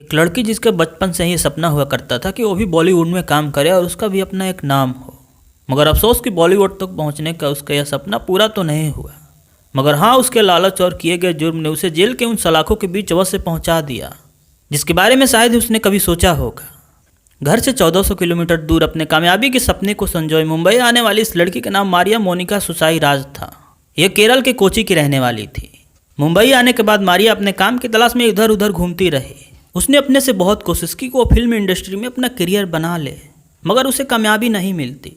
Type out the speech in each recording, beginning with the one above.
एक लड़की जिसका बचपन से ही सपना हुआ करता था कि वो भी बॉलीवुड में काम करे और उसका भी अपना एक नाम हो। मगर अफसोस कि बॉलीवुड तक पहुंचने का उसका यह सपना पूरा तो नहीं हुआ। मगर हाँ, उसके लालच और किए गए जुर्म ने उसे जेल के उन सलाखों के बीच अवश्य पहुंचा दिया जिसके बारे में शायद ही उसने कभी सोचा होगा। घर से 1400 किलोमीटर दूर अपने कामयाबी के सपने को संजोए मुंबई आने वाली इस लड़की का नाम मारिया मोनिका सुसाई राज था। यह केरल के कोची की रहने वाली थी। मुंबई आने के बाद मारिया अपने काम की तलाश में इधर उधर घूमती रही। उसने अपने से बहुत कोशिश की कि वो फिल्म इंडस्ट्री में अपना करियर बना ले, मगर उसे कामयाबी नहीं मिलती।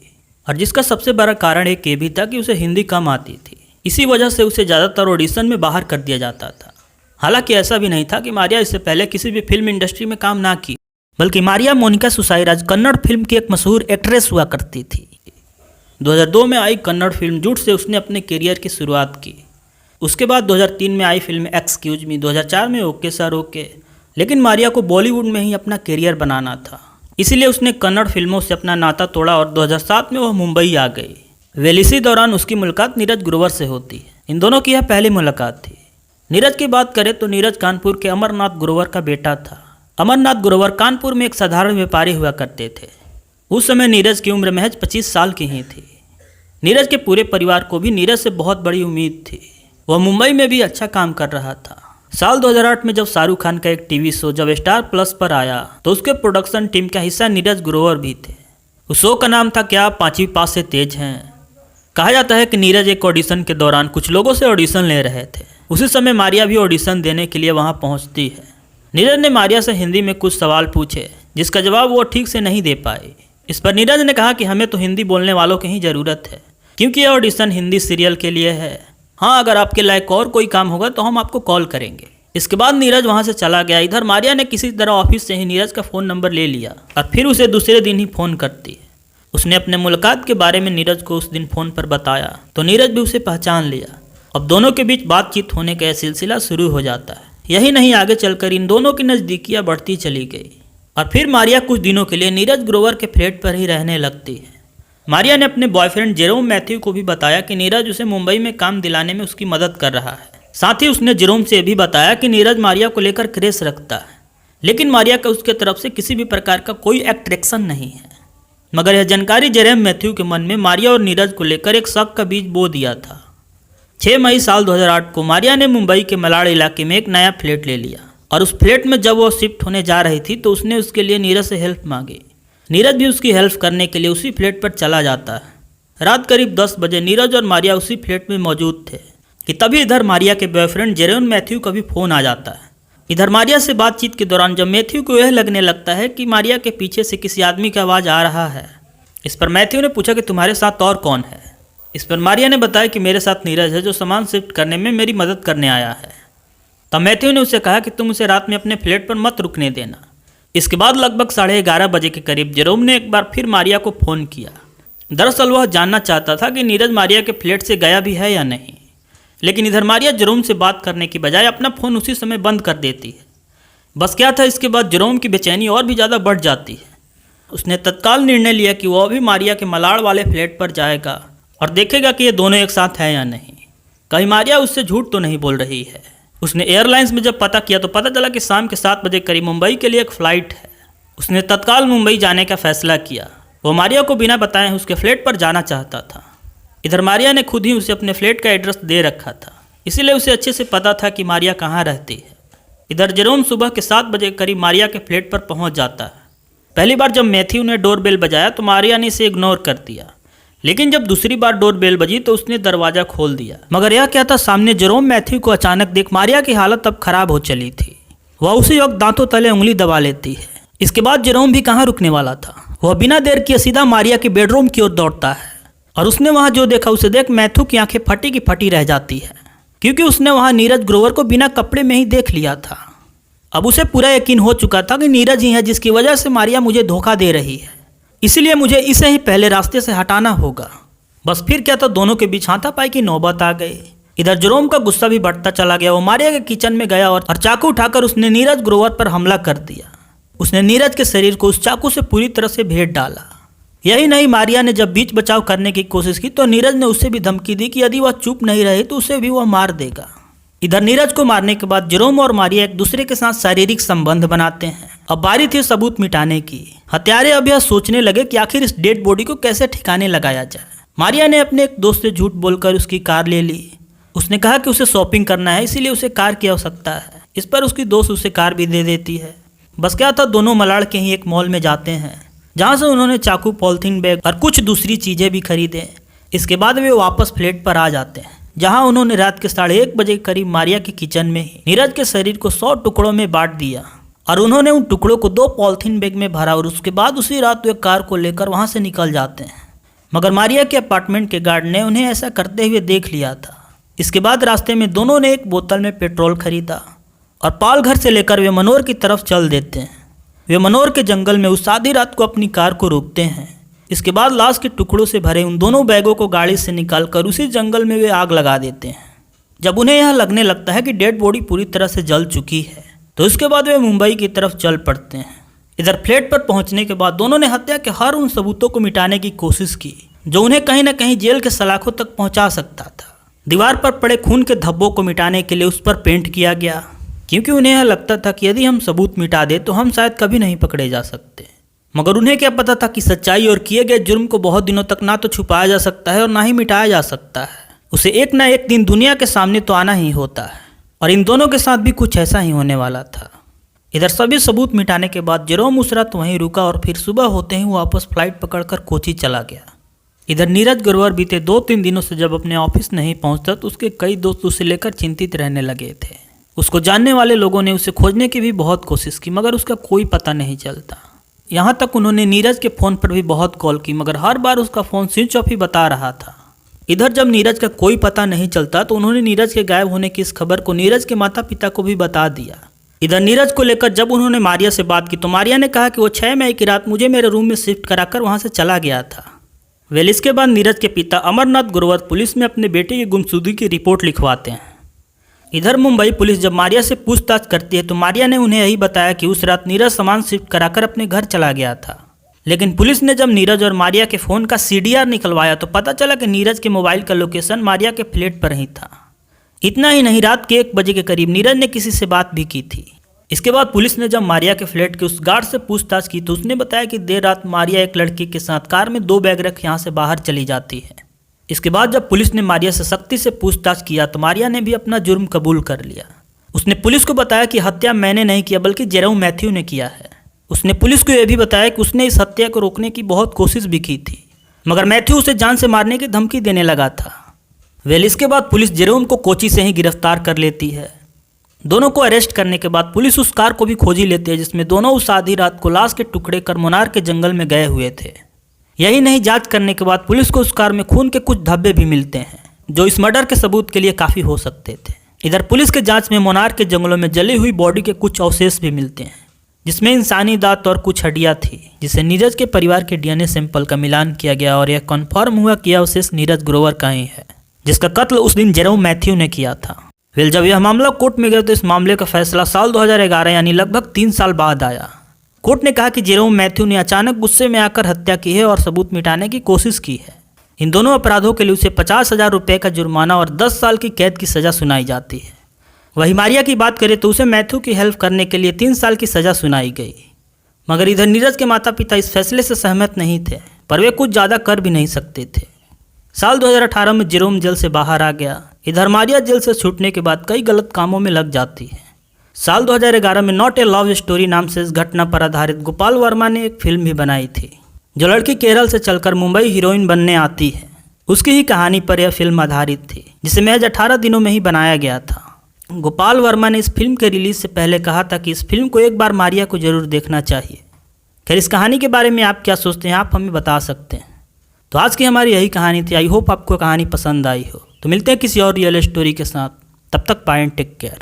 और जिसका सबसे बड़ा कारण एक ये भी था कि उसे हिंदी कम आती थी। इसी वजह से उसे ज़्यादातर ऑडिशन में बाहर कर दिया जाता था। हालांकि ऐसा भी नहीं था कि मारिया इससे पहले किसी भी फिल्म इंडस्ट्री में काम ना की, बल्कि मारिया मोनिका सुसाईराज कन्नड़ फिल्म की एक मशहूर एक्ट्रेस हुआ करती थी। 2002 में आई कन्नड़ फिल्म झूठ से उसने अपने करियर की शुरुआत की। उसके बाद 2003 में आई फिल्म एक्सक्यूज मी, 2004 में ओके सर ओके। लेकिन मारिया को बॉलीवुड में ही अपना करियर बनाना था, इसीलिए उसने कन्नड़ फिल्मों से अपना नाता तोड़ा और 2007 में वह मुंबई आ गई। वेल इसी दौरान उसकी मुलाकात नीरज ग्रोवर से होती है। इन दोनों की यह पहली मुलाकात थी। नीरज की बात करें तो नीरज कानपुर के अमरनाथ ग्रोवर का बेटा था। अमरनाथ ग्रोवर कानपुर में एक साधारण व्यापारी हुआ करते थे। उस समय नीरज की उम्र महज 25 साल की ही थी। नीरज के पूरे परिवार को भी नीरज से बहुत बड़ी उम्मीद थी। वह मुंबई में भी अच्छा काम कर रहा था। साल 2008 में जब शाहरुख खान का एक टीवी शो जब स्टार प्लस पर आया तो उसके प्रोडक्शन टीम का हिस्सा नीरज ग्रोवर भी थे। उस शो का नाम था क्या पांचवी पास से तेज हैं। कहा जाता है कि नीरज एक ऑडिशन के दौरान कुछ लोगों से ऑडिशन ले रहे थे। उसी समय मारिया भी ऑडिशन देने के लिए वहां पहुंचती है। नीरज ने मारिया से हिंदी में कुछ सवाल पूछे जिसका जवाब वो ठीक से नहीं दे पाई। इस पर नीरज ने कहा कि हमें तो हिंदी बोलने वालों की ही ज़रूरत है, क्योंकि यह ऑडिशन हिंदी सीरियल के लिए है। हाँ, अगर आपके लायक और कोई काम होगा तो हम आपको कॉल करेंगे। इसके बाद नीरज वहां से चला गया। इधर मारिया ने किसी तरह ऑफिस से ही नीरज का फ़ोन नंबर ले लिया और फिर उसे दूसरे दिन ही फ़ोन करती है। उसने अपने मुलाकात के बारे में नीरज को उस दिन फ़ोन पर बताया तो नीरज भी उसे पहचान लिया। अब दोनों के बीच बातचीत होने का यह सिलसिला शुरू हो जाता है। यही नहीं, आगे चलकर इन दोनों की नज़दीकियाँ बढ़ती चली गई और फिर मारिया कुछ दिनों के लिए नीरज ग्रोवर के फ्लैट पर ही रहने लगती है। मारिया ने अपने बॉयफ्रेंड जेरोम मैथ्यू को भी बताया कि नीरज उसे मुंबई में काम दिलाने में उसकी मदद कर रहा है। साथ ही उसने जेरोम से भी बताया कि नीरज मारिया को लेकर क्रेज रखता है, लेकिन मारिया का उसके तरफ से किसी भी प्रकार का कोई अट्रैक्शन नहीं है। मगर यह जानकारी जेरोम मैथ्यू के मन में मारिया और नीरज को लेकर एक शक का बीज बो दिया था। 6 मई साल 2008 को मारिया ने मुंबई के मलाड इलाके में एक नया फ्लैट ले लिया और उस फ्लैट में जब वो शिफ्ट होने जा रही थी तो उसने उसके लिए नीरज से हेल्प मांगी। नीरज भी उसकी हेल्प करने के लिए उसी फ्लैट पर चला जाता है। रात करीब 10 बजे नीरज और मारिया उसी फ्लैट में मौजूद थे कि तभी इधर मारिया के बॉयफ्रेंड जेरोम मैथ्यू का भी फ़ोन आ जाता है। इधर मारिया से बातचीत के दौरान जब मैथ्यू को यह लगने लगता है कि मारिया के पीछे से किसी आदमी की आवाज़ आ रहा है। इस पर मैथ्यू ने पूछा कि तुम्हारे साथ और कौन है। इस पर मारिया ने बताया कि मेरे साथ नीरज है जो सामान शिफ्ट करने में मेरी मदद करने आया है। तब मैथ्यू ने उसे कहा कि तुम उसे रात में अपने फ्लैट पर मत रुकने देना। इसके बाद लगभग 11:30 बजे के करीब जेरोम ने एक बार फिर मारिया को फ़ोन किया। दरअसल वह जानना चाहता था कि नीरज मारिया के फ्लैट से गया भी है या नहीं। लेकिन इधर मारिया जेरोम से बात करने की बजाय अपना फ़ोन उसी समय बंद कर देती है। बस क्या था, इसके बाद जेरोम की बेचैनी और भी ज़्यादा बढ़ जाती है। उसने तत्काल निर्णय लिया कि वह भी मारिया के मलाड वाले फ्लैट पर जाएगा और देखेगा कि ये दोनों एक साथ हैं या नहीं। कहीं मारिया उससे झूठ तो नहीं बोल रही है। उसने एयरलाइंस में जब पता किया तो पता चला कि शाम के 7 बजे करीब मुंबई के लिए एक फ़्लाइट है। उसने तत्काल मुंबई जाने का फैसला किया। वो मारिया को बिना बताए उसके फ्लैट पर जाना चाहता था। इधर मारिया ने खुद ही उसे अपने फ्लैट का एड्रेस दे रखा था, इसीलिए उसे अच्छे से पता था कि मारिया कहाँ रहती है। इधर जेरोम सुबह के 7 बजे करीब मारिया के फ्लैट पर पहुँच जाता है। पहली बार जब मैथ्यू ने डोरबेल बजाया तो मारिया ने इसे इग्नोर कर दिया, लेकिन जब दूसरी बार डोरबेल बजी तो उसने दरवाज़ा खोल दिया। मगर यह क्या था, सामने जेरोम मैथ्यू को अचानक देख मारिया की हालत अब खराब हो चली थी। वह उसी वक्त दांतों तले उंगली दबा लेती है। इसके बाद जेरोम भी कहाँ रुकने वाला था। वह बिना देर किए सीधा मारिया के बेडरूम की ओर दौड़ता है और उसने वहाँ जो देखा उसे देख मैथ्यू की आंखें फटी की फटी रह जाती है, क्योंकि उसने वहाँ नीरज ग्रोवर को बिना कपड़े में ही देख लिया था। अब उसे पूरा यकीन हो चुका था कि नीरज ही है जिसकी वजह से मारिया मुझे धोखा दे रही है, इसलिए मुझे इसे ही पहले रास्ते से हटाना होगा। बस फिर क्या था, दोनों के बीच हाथापाई की नौबत आ गई। इधर जेरोम का गुस्सा भी बढ़ता चला गया। वो मारिया के किचन में गया और चाकू उठाकर उसने नीरज ग्रोवर पर हमला कर दिया। उसने नीरज के शरीर को उस चाकू से पूरी तरह से भेद डाला। यही नहीं, मारिया ने जब बीच बचाव करने की कोशिश की तो नीरज ने उसे भी धमकी दी कि यदि वह चुप नहीं रहे तो उसे भी वह मार देगा। इधर नीरज को मारने के बाद जेरोम और मारिया एक दूसरे के साथ शारीरिक संबंध बनाते हैं। अब बारी थी सबूत मिटाने की। हत्यारे अब यह सोचने लगे कि आखिर इस डेड बॉडी को कैसे ठिकाने लगाया जाए। मारिया ने अपने एक दोस्त से झूठ बोलकर उसकी कार ले ली। उसने कहा कि उसे शॉपिंग करना है, इसीलिए उसे कार की आवश्यकता है। इस पर उसकी दोस्त उसे कार भी दे देती है। बस क्या था, दोनों मलाड़ के ही एक मॉल में जाते हैं, जहाँ से उन्होंने चाकू, पॉलिथीन बैग और कुछ दूसरी चीज़ें भी खरीदे। इसके बाद वे वापस फ्लैट पर आ जाते हैं, जहाँ उन्होंने रात के 1:30 बजे के करीब मारिया के किचन में ही नीरज के शरीर को 100 टुकड़ों में बांट दिया और उन्होंने उन टुकड़ों को 2 पॉलिथीन बैग में भरा और उसके बाद उसी रात वे कार को लेकर वहाँ से निकल जाते हैं। मगर मारिया के अपार्टमेंट के गार्ड ने उन्हें ऐसा करते हुए देख लिया था। इसके बाद रास्ते में दोनों ने एक बोतल में पेट्रोल खरीदा और पाल घर से लेकर वे मनोर की तरफ चल देते हैं। वे मनोर के जंगल में उस आधी रात को अपनी कार को रोकते हैं। इसके बाद लाश के टुकड़ों से भरे उन दोनों बैगों को गाड़ी से निकालकर उसी जंगल में वे आग लगा देते हैं। जब उन्हें यह लगने लगता है कि डेड बॉडी पूरी तरह से जल चुकी है, तो इसके बाद वे मुंबई की तरफ चल पड़ते हैं। इधर फ्लैट पर पहुंचने के बाद दोनों ने हत्या के हर उन सबूतों को मिटाने की कोशिश की जो उन्हें कहीं न कहीं जेल के सलाखों तक पहुंचा सकता था। दीवार पर पड़े खून के धब्बों को मिटाने के लिए उस पर पेंट किया गया, क्योंकि उन्हें यह लगता था कि यदि हम सबूत मिटा दें तो हम शायद कभी नहीं पकड़े जा सकते। मगर उन्हें क्या पता था कि सच्चाई और किए गए जुर्म को बहुत दिनों तक ना तो छुपाया जा सकता है और ना ही मिटाया जा सकता है। उसे एक ना एक दिन दुनिया के सामने तो आना ही होता है, और इन दोनों के साथ भी कुछ ऐसा ही होने वाला था। इधर सभी सबूत मिटाने के बाद जेरोम उस रात वहीं रुका और फिर सुबह होते ही वापस फ्लाइट पकड़कर कोची चला गया। इधर नीरज ग्रोवर बीते 2-3 दिनों से जब अपने ऑफिस नहीं पहुंचता तो उसके कई दोस्त उसे लेकर चिंतित रहने लगे थे। उसको जानने वाले लोगों ने उसे खोजने की भी बहुत कोशिश की, मगर उसका कोई पता नहीं चलता। यहाँ तक उन्होंने नीरज के फ़ोन पर भी बहुत कॉल की, मगर हर बार उसका फ़ोन स्विच ऑफ ही बता रहा था। इधर जब नीरज का कोई पता नहीं चलता तो उन्होंने नीरज के गायब होने की इस खबर को नीरज के माता पिता को भी बता दिया। इधर नीरज को लेकर जब उन्होंने मारिया से बात की तो मारिया ने कहा कि वो 6 मई की रात मुझे मेरे रूम में शिफ्ट कराकर वहाँ से चला गया था। वेल, इसके बाद नीरज के पिता अमरनाथ ग्रोवर पुलिस में अपने बेटे की गुमशुदगी की रिपोर्ट लिखवाते हैं। इधर मुंबई पुलिस जब मारिया से पूछताछ करती है तो मारिया ने उन्हें यही बताया कि उस रात नीरज सामान शिफ्ट कराकर अपने घर चला गया था। लेकिन पुलिस ने जब नीरज और मारिया के फ़ोन का CDR निकलवाया तो पता चला कि नीरज के मोबाइल का लोकेशन मारिया के फ्लैट पर ही था। इतना ही नहीं, रात के 1 बजे के करीब नीरज ने किसी से बात भी की थी। इसके बाद पुलिस ने जब मारिया के फ्लैट के उस गार्ड से पूछताछ की तो उसने बताया कि देर रात मारिया एक लड़की के साथ कार में 2 बैग रख यहाँ से बाहर चली जाती है। इसके बाद जब पुलिस ने मारिया से सख्ती से पूछताछ किया तो मारिया ने भी अपना जुर्म कबूल कर लिया। उसने पुलिस को बताया कि हत्या मैंने नहीं किया बल्कि जेरोम मैथ्यू ने किया है। उसने पुलिस को यह भी बताया कि उसने इस हत्या को रोकने की बहुत कोशिश भी की थी, मगर मैथ्यू उसे जान से मारने की धमकी देने लगा था। वेल, इसके बाद पुलिस जेरोम को कोची से ही गिरफ्तार कर लेती है। दोनों को अरेस्ट करने के बाद पुलिस उस कार को भी खोजी लेती है जिसमें दोनों उस आधी रात को लाश के टुकड़े कर मुनार के जंगल में गए हुए थे। यही नहीं, जांच करने के बाद पुलिस को उस कार में खून के कुछ धब्बे भी मिलते हैं जो इस मर्डर के सबूत के लिए काफ़ी हो सकते थे। इधर पुलिस के जांच में मुनार के जंगलों में जली हुई बॉडी के कुछ अवशेष भी मिलते हैं जिसमें इंसानी दांत और कुछ हड्डियाँ थी, जिसे नीरज के परिवार के DNA सैंपल का मिलान किया गया और यह कन्फर्म हुआ कि यह अवशेष नीरज ग्रोवर का ही है जिसका कत्ल उस दिन जेरोम मैथ्यू ने किया था। वेल, जब यह मामला कोर्ट में गया तो इस मामले का फैसला साल 2011 यानी लगभग 3 साल बाद आया। कोर्ट ने कहा कि जेरोम मैथ्यू ने अचानक गुस्से में आकर हत्या की है और सबूत मिटाने की कोशिश की है। इन दोनों अपराधों के लिए उसे 50,000 रुपये का जुर्माना और 10 साल की कैद की सज़ा सुनाई जाती है। वही मारिया की बात करें तो उसे मैथ्यू की हेल्प करने के लिए 3 साल की सज़ा सुनाई गई। मगर इधर नीरज के माता पिता इस फैसले से सहमत नहीं थे, पर वे कुछ ज़्यादा कर भी नहीं सकते थे। साल 2018 में जेरोम जेल से बाहर आ गया। इधर मारिया जेल से छूटने के बाद कई गलत कामों में लग जाती है। साल 2011 में नॉट ए लव स्टोरी नाम से इस घटना पर आधारित गोपाल वर्मा ने एक फिल्म भी बनाई थी जो लड़की केरल से चलकर मुंबई हीरोइन बनने आती है। उसकी ही कहानी पर यह फिल्म आधारित थी जिसे महज 18 दिनों में ही बनाया गया था। गोपाल वर्मा ने इस फिल्म के रिलीज से पहले कहा था कि इस फिल्म को एक बार मारिया को जरूर देखना चाहिए। खैर, इस कहानी के बारे में आप क्या सोचते हैं, आप हमें बता सकते हैं। तो आज की हमारी यही कहानी थी। आई होप आपको कहानी पसंद आई हो। तो मिलते हैं किसी और रियल स्टोरी के साथ। तब तक बाय एंड टेक केयर।